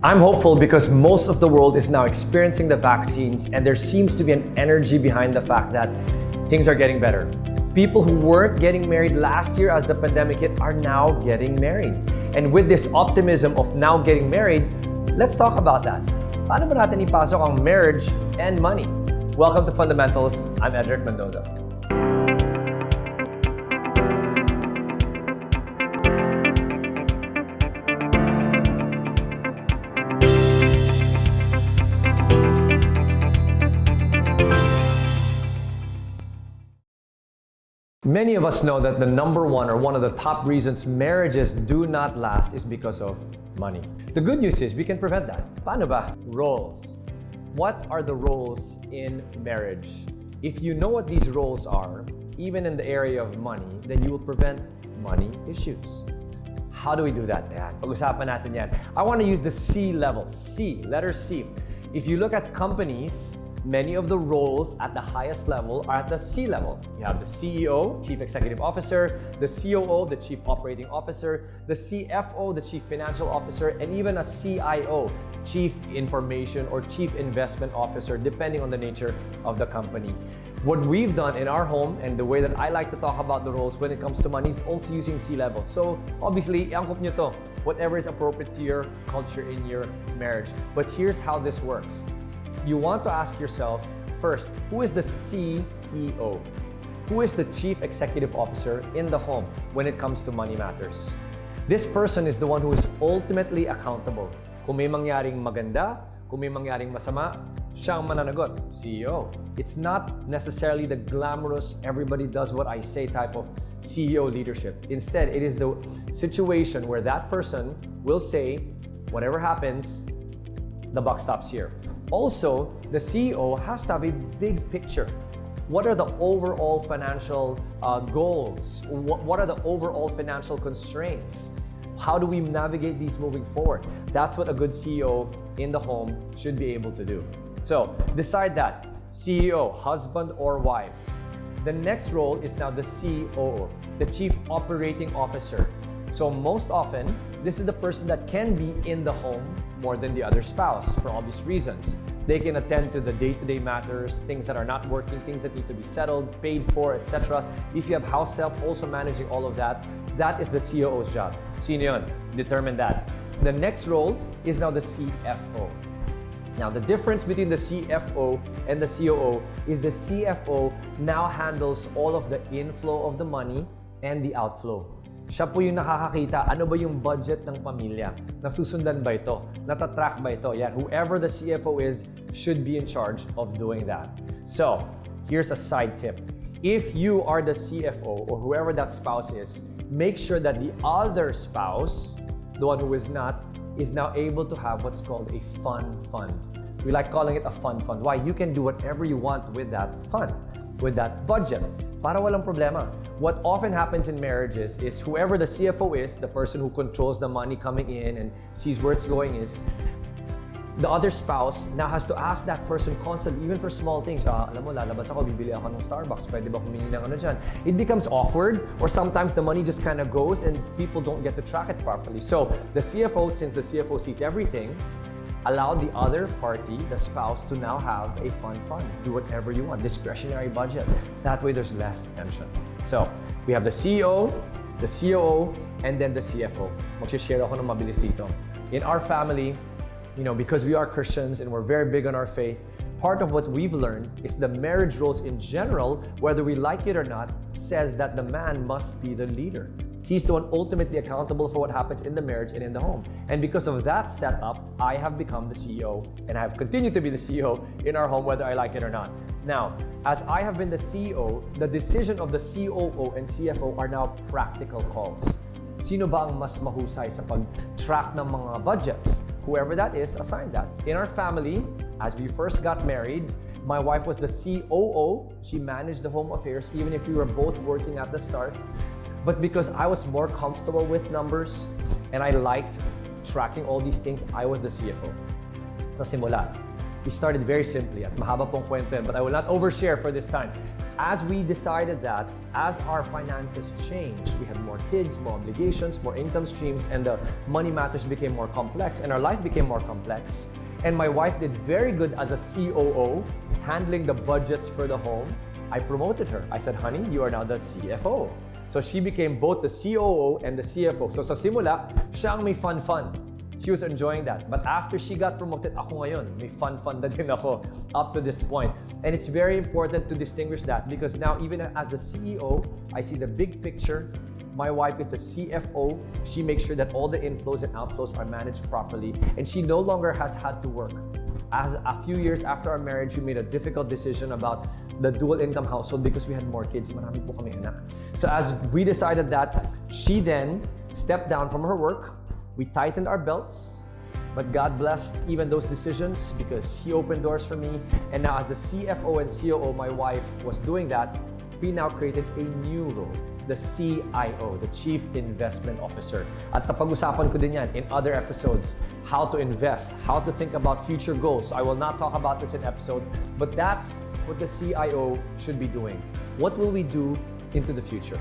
I'm hopeful because most of the world is now experiencing the vaccines, and there seems to be an energy behind the fact that things are getting better. People who weren't getting married last year as the pandemic hit are now getting married. And with this optimism of now getting married, let's talk about that. Paano ba natin ipasok ang marriage and money? Welcome to Fundamentals. I'm Edric Mendoza. Many of us know that the number one or one of the top reasons marriages do not last is because of money. The good news is we can prevent that. Paano ba? Roles. What are the roles in marriage? If you know what these roles are, even in the area of money, then you will prevent money issues. How do we do that? Ayan, pag-usapan natin yan. I want to use the C level. C, letter C. If you look at companies, many of the roles at the highest level are at the C level. You have the CEO, Chief Executive Officer, the COO, the Chief Operating Officer, the CFO, the Chief Financial Officer, and even a CIO, Chief Information or Chief Investment Officer, depending on the nature of the company. What we've done in our home and the way that I like to talk about the roles when it comes to money is also using C level. So obviously, iangkop nyo to, whatever is appropriate to your culture in your marriage. But here's how this works. You want to ask yourself, first, who is the CEO? Who is the Chief Executive Officer in the home when it comes to money matters? This person is the one who is ultimately accountable. Kung may mangyaring maganda, kung may mangyaring masama, siya ang mananagot, CEO. It's not necessarily the glamorous, everybody does what I say type of CEO leadership. Instead, it is the situation where that person will say, whatever happens, the buck stops here. Also, the CEO has to have a big picture. What are the overall financial goals? What are the overall financial constraints? How do we navigate these moving forward? That's what a good CEO in the home should be able to do. So, decide that. CEO, husband or wife. The next role is now the COO, the Chief Operating Officer. So most often, this is the person that can be in the home more than the other spouse for obvious reasons. They can attend to the day-to-day matters, things that are not working, things that need to be settled, paid for, etc. If you have house help, also managing all of that, that is the COO's job. Sino yun? Determine that. The next role is now the CFO. Now, the difference between the CFO and the COO is the CFO now handles all of the inflow of the money and the outflow. Siya po yung nakakakita, ano ba yung budget ng pamilya? Nasusundan ba ito? Natatrack ba ito? Yeah, whoever the CFO is should be in charge of doing that. So, here's a side tip. If you are the CFO or whoever that spouse is, make sure that the other spouse, the one who is not, is now able to have what's called a fun fund. We like calling it a fun fund. Why? You can do whatever you want with that fund, with that budget. Para walang problema. What often happens in marriages is whoever the CFO is, the person who controls the money coming in and sees where it's going is, the other spouse now has to ask that person constantly, even for small things. Alam mo, lalabas ako, bibili ako ng Starbucks, pwede ba humingi ng ano dyan? It becomes awkward, or sometimes the money just kind of goes and people don't get to track it properly. So the CFO, since the CFO sees everything, allow the other party, the spouse, to now have a fun fund. Do whatever you want, discretionary budget. That way there's less tension. So, we have the CEO, the COO, and then the CFO. Mag-share ako ng mabilis dito. In our family, because we are Christians and we're very big on our faith, part of what we've learned is the marriage roles in general, whether we like it or not, says that the man must be the leader. He's the one ultimately accountable for what happens in the marriage and in the home. And because of that setup, I have become the CEO and I have continued to be the CEO in our home, whether I like it or not. Now, as I have been the CEO, the decision of the COO and CFO are now practical calls. Sino ba ang mas mahusay sa pag-track ng mga budgets? Whoever that is, assign that. In our family, as we first got married, my wife was the COO. She managed the home affairs, even if we were both working at the start. But because I was more comfortable with numbers and I liked tracking all these things, I was the CFO. Sa simula, we started very simply at mahaba pong kwento yan, but I will not overshare for this time. As we decided that, as our finances changed, we had more kids, more obligations, more income streams, and the money matters became more complex, and our life became more complex. And my wife did very good as a COO, handling the budgets for the home. I promoted her. I said, honey, you are now the CFO. So she became both the COO and the CFO. So sa simula, siya ang may fun. She was enjoying that. But after she got promoted, ako ngayon, may fun na din ako up to this point. And it's very important to distinguish that because now even as the CEO, I see the big picture. My wife is the CFO. She makes sure that all the inflows and outflows are managed properly. And she no longer has had to work. As a few years after our marriage, we made a difficult decision about the dual income household because we had more kids. Marami po kami anak. So as we decided that, she then stepped down from her work. We tightened our belts, but God blessed even those decisions because He opened doors for me. And now as the CFO and COO, my wife was doing that, we now created a new role, the CIO, the Chief Investment Officer. At napag-usapan ko din yan in other episodes, how to invest, how to think about future goals. So I will not talk about this in episode, but that's what the CIO should be doing. What will we do into the future?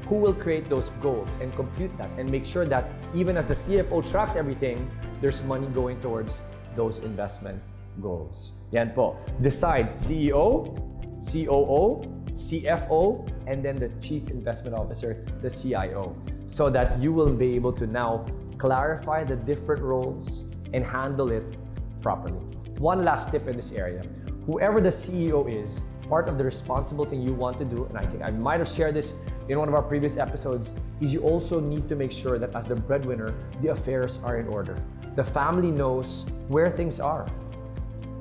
Who will create those goals and compute that and make sure that even as the CFO tracks everything, there's money going towards those investment goals. Yan po. Decide CEO, COO, CFO, and then the Chief Investment Officer, the CIO, so that you will be able to now clarify the different roles and handle it properly. One last tip in this area. Whoever the CEO is, part of the responsible thing you want to do, and I think I might have shared this in one of our previous episodes, is you also need to make sure that as the breadwinner, the affairs are in order. The family knows where things are.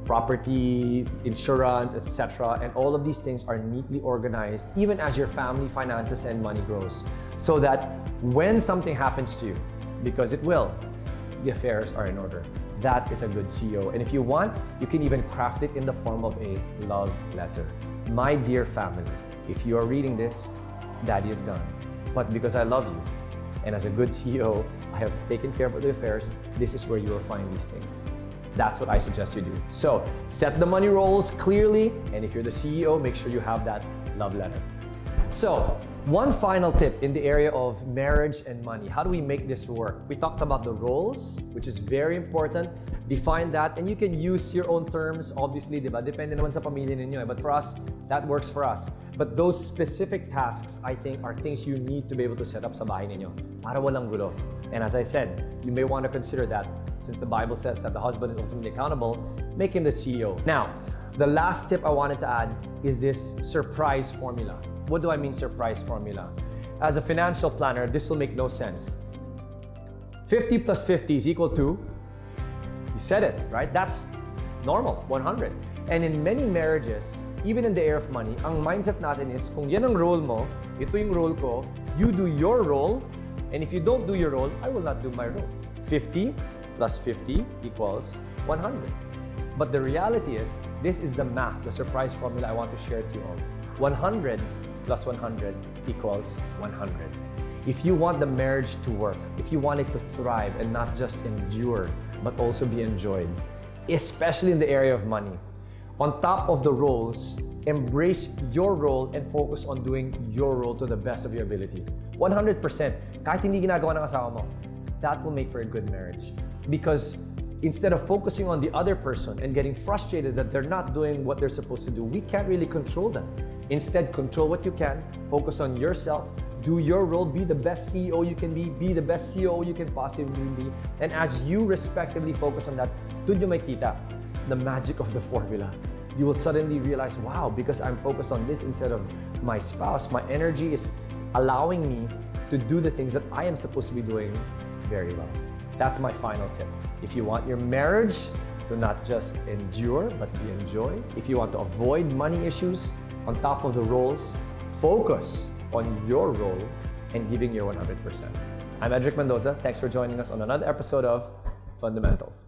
Property, insurance, etc. And all of these things are neatly organized, even as your family finances and money grows. So that when something happens to you, because it will, the affairs are in order. That is a good CEO. And if you want, you can even craft it in the form of a love letter. My dear family, if you are reading this, Daddy is gone. But because I love you, and as a good CEO, I have taken care of the affairs, this is where you will find these things. That's what I suggest you do. So, set the money roles clearly, and if you're the CEO, make sure you have that love letter. So, one final tip in the area of marriage and money. How do we make this work? We talked about the roles, which is very important. Define that, and you can use your own terms, obviously, diba? Depende naman sa pamilya ninyo. But for us, that works for us. But those specific tasks, I think, are things you need to be able to set up sa bahay ninyo para walang gulo. And as I said, you may want to consider that since the Bible says that the husband is ultimately accountable, make him the CEO. Now, the last tip I wanted to add is this surprise formula. What do I mean surprise formula? As a financial planner, this will make no sense. 50 plus 50 is equal to, you said it, right? That's normal, 100. And in many marriages, even in the area of money, ang mindset natin is, kung yan ang role mo, ito yung role ko, you do your role, and if you don't do your role, I will not do my role. 50 plus 50 equals 100. But the reality is, this is the math, the surprise formula I want to share to you all. 100 plus 100 equals 100. If you want the marriage to work, if you want it to thrive and not just endure, but also be enjoyed, especially in the area of money, on top of the roles, embrace your role and focus on doing your role to the best of your ability. 100%. Kahit hindi ginagawa ng asawa mo, that will make for a good marriage. Because instead of focusing on the other person and getting frustrated that they're not doing what they're supposed to do, we can't really control them. Instead, control what you can, focus on yourself, do your role, be the best CEO you can be the best COO you can possibly be. And as you respectively focus on that, dun yung makita the magic of the formula. You will suddenly realize, wow, because I'm focused on this instead of my spouse, my energy is allowing me to do the things that I am supposed to be doing very well. That's my final tip. If you want your marriage to not just endure, but be enjoyed, if you want to avoid money issues, on top of the roles, focus on your role and giving your 100%. I'm Edric Mendoza. Thanks for joining us on another episode of Fundamentals.